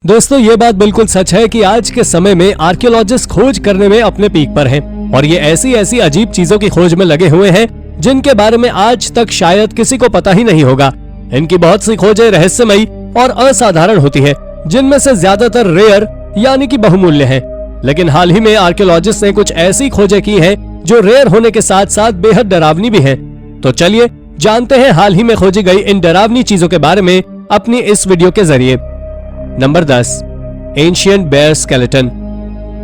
दोस्तों ये बात बिल्कुल सच है कि आज के समय में आर्कियोलॉजिस्ट खोज करने में अपने पीक पर हैं और ये ऐसी ऐसी अजीब चीजों की खोज में लगे हुए हैं जिनके बारे में आज तक शायद किसी को पता ही नहीं होगा। इनकी बहुत सी खोजें रहस्यमयी और असाधारण होती है, जिनमें से ज्यादातर रेयर यानी कि बहुमूल्य हैं। लेकिन हाल ही में आर्कियोलॉजिस्ट ने कुछ ऐसी खोजें की हैं जो रेयर होने के साथ साथ बेहद डरावनी भी हैं। तो चलिए जानते हैं हाल ही में खोजी गई इन डरावनी चीजों के बारे में अपनी इस वीडियो के जरिए। Number 10, ancient bear skeleton.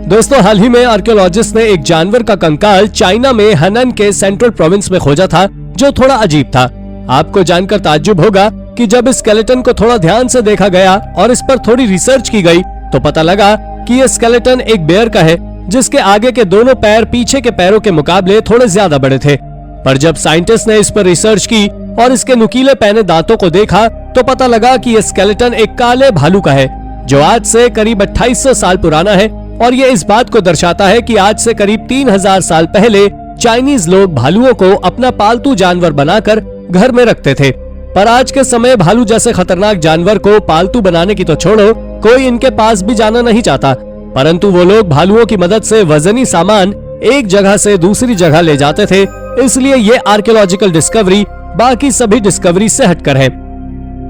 दोस्तों हाल ही में आर्कियोलॉजिस्ट ने एक जानवर का कंकाल चाइना में हनन के सेंट्रल प्रोविंस में खोजा था जो थोड़ा अजीब था। आपको जानकर ताज्जुब होगा कि जब इस स्केलेटन को थोड़ा ध्यान से देखा गया और इस पर थोड़ी रिसर्च की गई तो पता लगा कि यह स्केलेटन एक बेयर का है जिसके आगे के दोनों पैर पीछे के पैरों के मुकाबले थोड़े ज्यादा बड़े थे। पर जब साइंटिस्ट ने इस पर रिसर्च की और इसके नुकीले पैने दांतों को देखा तो पता लगा कि यह स्केलेटन एक काले भालू का है जो आज से करीब 2800 साल पुराना है। और ये इस बात को दर्शाता है कि आज से करीब 3000 साल पहले चाइनीज लोग भालुओं को अपना पालतू जानवर बनाकर घर में रखते थे। पर आज के समय भालू जैसे खतरनाक जानवर को पालतू बनाने की तो छोड़ो, कोई इनके पास भी जाना नहीं चाहता। परंतु वो लोग भालुओं की मदद से वजनी सामान एक जगह से दूसरी जगह ले जाते थे। इसलिए ये आर्कियोलॉजिकल डिस्कवरी बाकी सभी डिस्कवरी से हटकर है।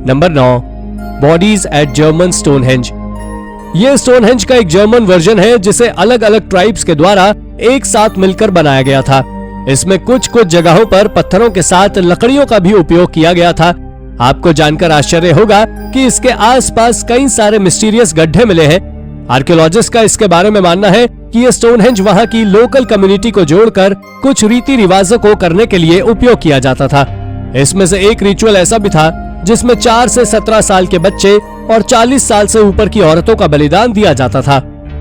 Number 9, bodies at German Stonehenge. ये स्टोनहेंज का एक जर्मन वर्जन है जिसे अलग अलग ट्राइब्स के द्वारा एक साथ मिलकर बनाया गया था। इसमें कुछ जगहों पर पत्थरों के साथ लकड़ियों का भी उपयोग किया गया था। आपको जानकर आश्चर्य होगा कि इसके आसपास कई सारे मिस्टीरियस गड्ढे मिले हैं। आर्कियोलॉजिस्ट का इसके बारे में मानना है कि ये स्टोनहेंज वहाँ की लोकल कम्युनिटी को जोड़कर कुछ रीति रिवाजों को करने के लिए उपयोग किया जाता था। इसमें से एक रिचुअल ऐसा भी था जिसमें 4 से 17 साल के बच्चे और 40 साल से ऊपर की औरतों का बलिदान दिया जाता था।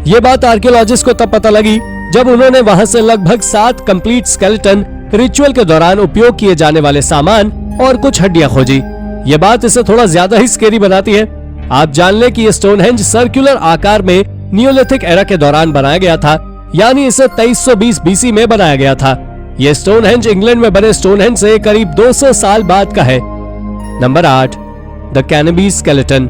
ये बात आर्कियोलॉजिस्ट को तब पता लगी जब उन्होंने वहां से लगभग 7 कंप्लीट स्केलेटन, रिचुअल के दौरान उपयोग किए जाने वाले सामान और कुछ हड्डियां खोजी। ये बात इसे थोड़ा ज्यादा ही स्केरी बनाती है। आप जान ले कि ये स्टोनहेंज सर्कुलर आकार में नियोलिथिक एरा के दौरान बनाया गया था, यानी इसे 2320 बीसी में बनाया गया था। ये स्टोनहेंज इंग्लैंड में बने स्टोनहेंज से करीब 200 साल बाद का है। Number 8, the cannabis skeleton.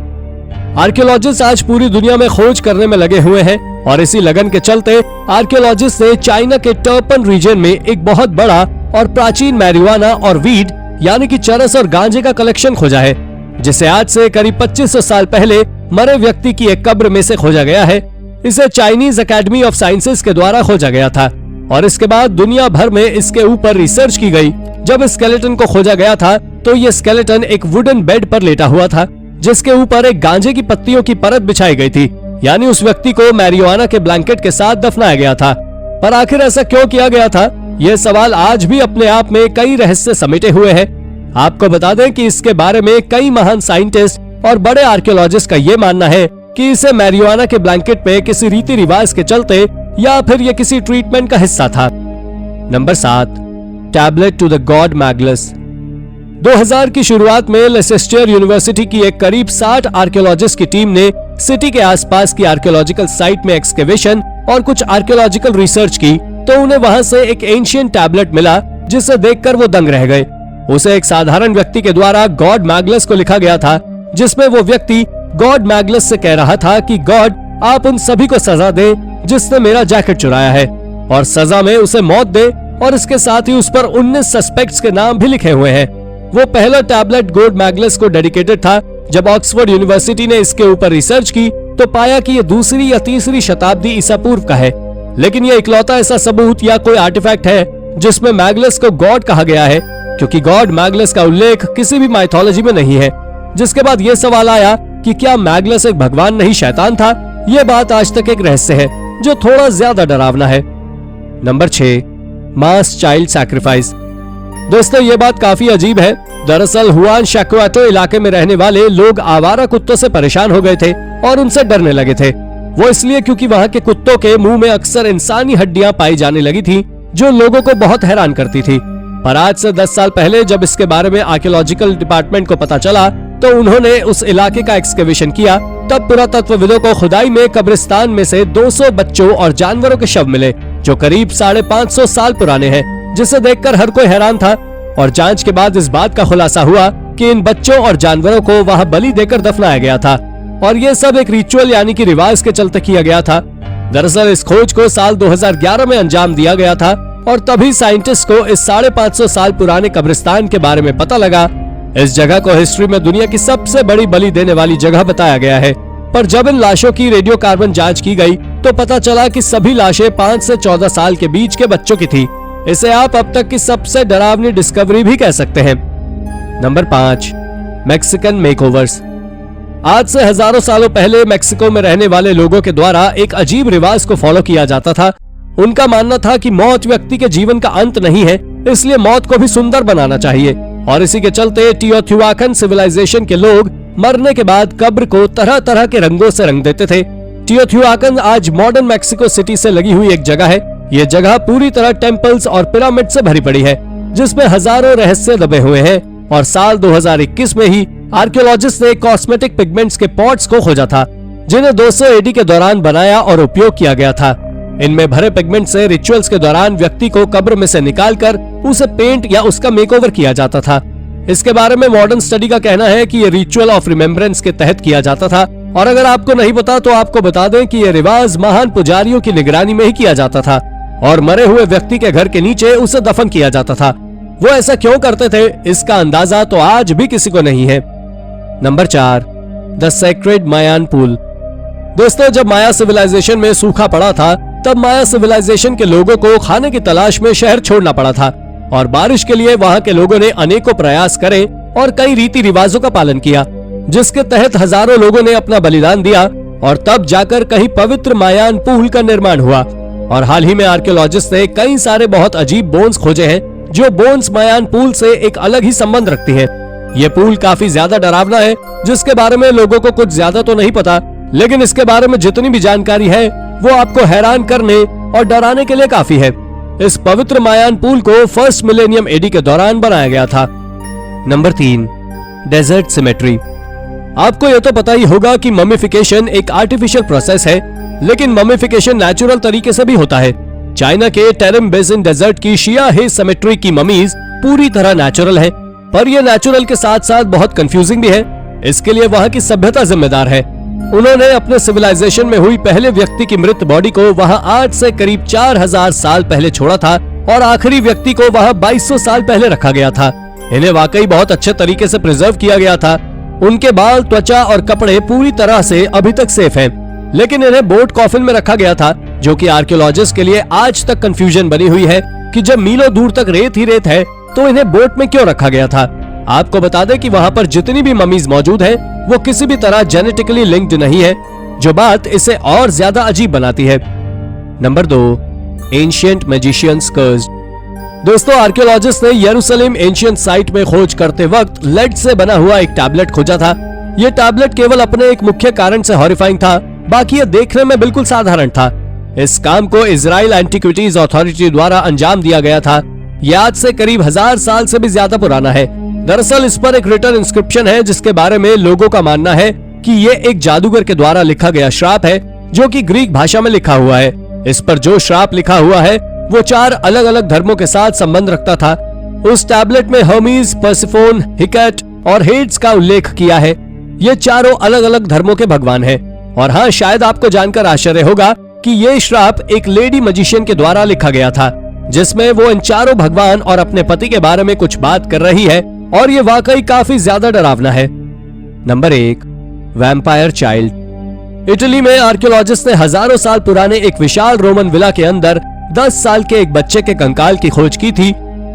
Archaeologist आज पूरी दुनिया में खोज करने में लगे हुए हैं और इसी लगन के चलते आर्कियोलॉजिस्ट ने चाइना के टर्पन रीजन में एक बहुत बड़ा और प्राचीन मैरिजुआना और वीड यानी कि चरस और गांजे का कलेक्शन खोजा है, जिसे आज से करीब 2500 साल पहले मरे व्यक्ति की एक कब्र में से खोजा गया है। इसे चाइनीज एकेडमी ऑफ साइंसेस के द्वारा खोजा गया था और इसके बाद दुनिया भर में इसके ऊपर रिसर्च की गई। जब स्केलेटन को खोजा गया था तो ये स्केलेटन एक वुडन बेड पर लेटा हुआ था जिसके ऊपर एक गांजे की पत्तियों की परत बिछाई गई थी, यानी उस व्यक्ति को मैरिजुआना के ब्लैंकेट के साथ दफनाया गया था। पर आखिर ऐसा क्यों किया गया था, यह सवाल आज भी अपने आप में कई रहस्य समेटे हुए है। आपको बता दें कि इसके बारे में कई महान साइंटिस्ट और बड़े आर्कियोलॉजिस्ट का ये मानना है कि इसे मैरिजुआना के ब्लैंकेट पे किसी रीति रिवाज के चलते या फिर ये किसी ट्रीटमेंट का हिस्सा था। Number 7, tablet to the god मैगलस। 2000 की शुरुआत में लेसेस्टर यूनिवर्सिटी की एक करीब 60 आर्कियोलॉजिस्ट की टीम ने सिटी के आसपास की आर्कियोलॉजिकल साइट में एक्सकेवेशन और कुछ आर्कियोलॉजिकल रिसर्च की तो उन्हें वहां से एक एंशिएंट टैबलेट मिला जिसे देखकर वो दंग रह गए। उसे एक साधारण व्यक्ति के द्वारा गॉड मैगलस को लिखा गया था, जिसमें वो व्यक्ति गॉड मैगलस से कह रहा था कि गॉड आप उन सभी को सजा दे जिसने मेरा जैकेट चुराया है और सजा में उसे मौत दे, और इसके साथ ही उस पर 19 सस्पेक्ट्स के नाम भी लिखे हुए हैं। वो पहला टैबलेट गॉड मैगलस को डेडिकेटेड था। जब ऑक्सफोर्ड यूनिवर्सिटी ने इसके ऊपर रिसर्च की तो पाया कि ये 2री या 3री शताब्दी ईसा पूर्व का है, लेकिन ये इकलौता ऐसा सबूत या कोई आर्टिफैक्ट है जिसमें मैगलस को गॉड कहा गया है, क्योंकि गॉड मैगलस का उल्लेख किसी भी माइथोलॉजी में नहीं है। जिसके बाद ये सवाल आया कि क्या मैगलस एक भगवान नहीं शैतान था। ये बात आज तक एक रहस्य है जो थोड़ा ज्यादा डरावना है। नंबर 6, मास चाइल्ड सैक्रिफाइस। दोस्तों ये बात काफी अजीब है। दरअसल हुआन शैक्वाटो इलाके में रहने वाले लोग आवारा कुत्तों से परेशान हो गए थे और उनसे डरने लगे थे। वो इसलिए क्योंकि वहाँ के कुत्तों के मुंह में अक्सर इंसानी हड्डियां पाई जाने लगी थी जो लोगों को बहुत हैरान करती थी। पर आज से 10 साल पहले जब इसके बारे में आर्कियोलॉजिकल डिपार्टमेंट को पता चला तो उन्होंने उस इलाके का एक्सकेवेशन किया। तब पुरातत्वविदों को खुदाई में कब्रिस्तान में से 200 बच्चों और जानवरों के शव मिले जो करीब 550 साल पुराने हैं, जिसे देखकर हर कोई हैरान था। और जांच के बाद इस बात का खुलासा हुआ कि इन बच्चों और जानवरों को वहां बलि देकर दफनाया गया था। और ये सब एक रिचुअल यानी कि रिवाज के चलते किया गया था। दरअसल इस खोज को साल 2011 में अंजाम दिया गया था और तभी साइंटिस्ट को इस 550 साल पुराने कब्रिस्तान के बारे में पता लगा। इस जगह को हिस्ट्री में दुनिया की सबसे बड़ी बलि देने वाली जगह बताया गया है, पर जब इन लाशों की रेडियो कार्बन जांच की गई तो पता चला कि सभी लाशें 5 से 14 साल के बीच के बच्चों की थी। इसे आप अब तक की सबसे डरावनी डिस्कवरी भी कह सकते हैं। Number 5, Mexican makeovers. आज से हजारों सालों पहले मैक्सिको में रहने वाले लोगों के द्वारा एक अजीब रिवाज को फॉलो किया जाता था। उनका मानना था कि मौत व्यक्ति के जीवन का अंत नहीं है, इसलिए मौत को भी सुंदर बनाना चाहिए और इसी के चलते टियोटिहुआकन सिविलाइजेशन के लोग मरने के बाद कब्र को तरह तरह के रंगों से रंग देते थे। टियोटिहुआकन आज मॉडर्न मैक्सिको सिटी से लगी हुई एक जगह है। ये जगह पूरी तरह टेम्पल्स और पिरामिड से भरी पड़ी है, जिसमें हजारों रहस्य दबे हुए हैं। और साल 2021 में ही आर्कियोलॉजिस्ट ने कॉस्मेटिक पिगमेंट्स के पॉट्स को खोजा था, जिन्हें 200 एडी के दौरान बनाया और उपयोग किया गया था। इनमें भरे पिगमेंट से रिचुअल्स के दौरान व्यक्ति को कब्र में से निकालकर उसे पेंट या उसका मेकओवर किया जाता था। इसके बारे में मॉडर्न स्टडी का कहना है कि ये रिचुअल ऑफ रिमेम्बरेंस के तहत किया जाता था। और अगर आपको नहीं पता तो आपको बता दें कि ये रिवाज महान पुजारियों की निगरानी में ही किया जाता था और मरे हुए व्यक्ति के घर के नीचे उसे दफन किया जाता था। वो ऐसा क्यों करते थे, इसका अंदाजा तो आज भी किसी को नहीं है। Number 4, the sacred Mayan pool. दोस्तों, जब माया सिविलाइजेशन में सूखा पड़ा था तब माया सिविलाइजेशन के लोगों को खाने की तलाश में शहर छोड़ना पड़ा था और बारिश के लिए वहाँ के लोगों ने अनेकों प्रयास करे और कई रीति रिवाजों का पालन किया, जिसके तहत हजारों लोगों ने अपना बलिदान दिया और तब जाकर कहीं पवित्र मायान पूल का निर्माण हुआ। और हाल ही में आर्कियोलॉजिस्ट ने कई सारे बहुत अजीब बोन्स खोजे हैं, जो बोन्स मायान पूल से एक अलग ही संबंध रखती है। ये पूल काफी ज्यादा डरावना है, जिसके बारे में लोगों को कुछ ज्यादा तो नहीं पता, लेकिन इसके बारे में जितनी भी जानकारी है वो आपको हैरान करने और डराने के लिए काफी है। इस पवित्र मायान पूल को फर्स्ट मिलेनियम एडी के दौरान बनाया गया था। Number 3, desert cemetery. आपको ये तो पता ही होगा कि ममिफिकेशन एक आर्टिफिशियल प्रोसेस है, लेकिन ममिफिकेशन नेचुरल तरीके से भी होता है। चाइना के टेरिम बेसिन डेजर्ट की शिया हे सिमेट्री की ममीज पूरी तरह नेचुरल है, पर यह नेचुरल के साथ साथ बहुत कंफ्यूजिंग भी है। इसके लिए वहाँ की सभ्यता जिम्मेदार है। उन्होंने अपने सिविलाइजेशन में हुई पहले व्यक्ति की मृत बॉडी को वहाँ आज से करीब 4000 साल पहले छोड़ा था और आखिरी व्यक्ति को वहाँ 2200 साल पहले रखा गया था। इन्हें वाकई बहुत अच्छे तरीके से प्रिजर्व किया गया था। उनके बाल, त्वचा और कपड़े पूरी तरह से अभी तक सेफ हैं, लेकिन इन्हें बोट कॉफिन में रखा गया था, जो कि आर्कियोलॉजिस्ट के लिए आज तक कंफ्यूजन बनी हुई है कि जब मीलों दूर तक रेत ही रेत है तो इन्हें बोट में क्यों रखा गया था। आपको बता दें कि वहाँ पर जितनी भी ममीज मौजूद है वो किसी भी तरह जेनेटिकली लिंक्ड नहीं है, जो बात इसे और ज्यादा अजीब बनाती है। Number 2, ancient magicians cursed. दोस्तों, आर्कियोलॉजिस्ट ने यरूशलेम एंशिएंट साइट में खोज करते वक्त लेड से बना हुआ एक टैबलेट खोजा था। ये टैबलेट केवल अपने एक मुख्य कारण से हॉरिफाइंग था, बाकी ये देखने में बिल्कुल साधारण था। इस काम को इजराइल एंटिक्विटीज अथॉरिटी द्वारा अंजाम दिया गया था। यह आज से करीब 1000 साल से भी ज्यादा पुराना है। दरअसल इस पर एक रिटन इंस्क्रिप्शन है, जिसके बारे में लोगों का मानना है कि ये एक जादूगर के द्वारा लिखा गया श्राप है, जो कि ग्रीक भाषा में लिखा हुआ है। इस पर जो श्राप लिखा हुआ है वो 4 अलग अलग धर्मों के साथ संबंध रखता था। उस टैबलेट में हर्मीज, पर्सिफोन, हिकेट और हेड्स का उल्लेख किया है। ये चारों अलग अलग धर्मों के भगवान हैं। और हाँ, शायद आपको जानकर आश्चर्य होगा कि ये श्राप एक लेडी मजिशियन के द्वारा लिखा गया था, जिसमें वो इन चारों भगवान और अपने पति के बारे में कुछ बात कर रही है, और ये वाकई काफी ज्यादा डरावना है। Number 1, vampire child. इटली में आर्कियोलॉजिस्ट ने हजारों साल पुराने एक विशाल रोमन विला के अंदर 10 साल के एक बच्चे के कंकाल की खोज की थी।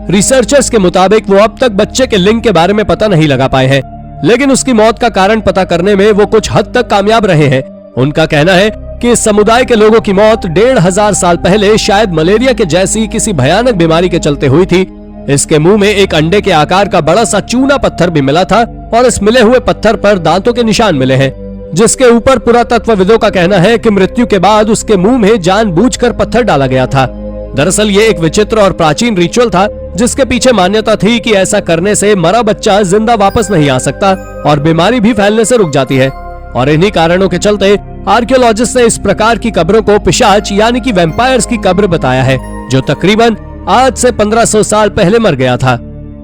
रिसर्चर्स के मुताबिक वो अब तक बच्चे के लिंग के बारे में पता नहीं लगा पाए हैं, लेकिन उसकी मौत का कारण पता करने में वो कुछ हद तक कामयाब रहे हैं। उनका कहना है कि इस समुदाय के लोगों की मौत 1500 साल पहले शायद मलेरिया के जैसी किसी भयानक बीमारी के चलते हुई थी। इसके मुंह में एक अंडे के आकार का बड़ा सा चूना पत्थर भी मिला था और इस मिले हुए पत्थर पर दांतों के निशान मिले हैं, जिसके ऊपर पुरातत्वविदों का कहना है कि मृत्यु के बाद उसके मुंह में जानबूझकर पत्थर डाला गया था। दरअसल ये एक विचित्र और प्राचीन रिचुअल था, जिसके पीछे मान्यता थी कि ऐसा करने से मरा बच्चा जिंदा वापस नहीं आ सकता और बीमारी भी फैलने से रुक जाती है। और इन्हीं कारणों के चलते आर्कियोलॉजिस्ट ने इस प्रकार की कब्रों को पिशाच यानी कि वैम्पायर्स की कब्र बताया है, जो तकरीबन आज से 1500 साल पहले मर गया था।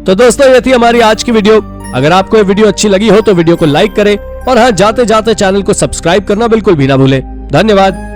तो दोस्तों, ये थी हमारी आज की वीडियो। अगर आपको ये वीडियो अच्छी लगी हो तो वीडियो को लाइक करें, और हाँ, जाते जाते चैनल को सब्सक्राइब करना बिल्कुल भी ना भूले। धन्यवाद।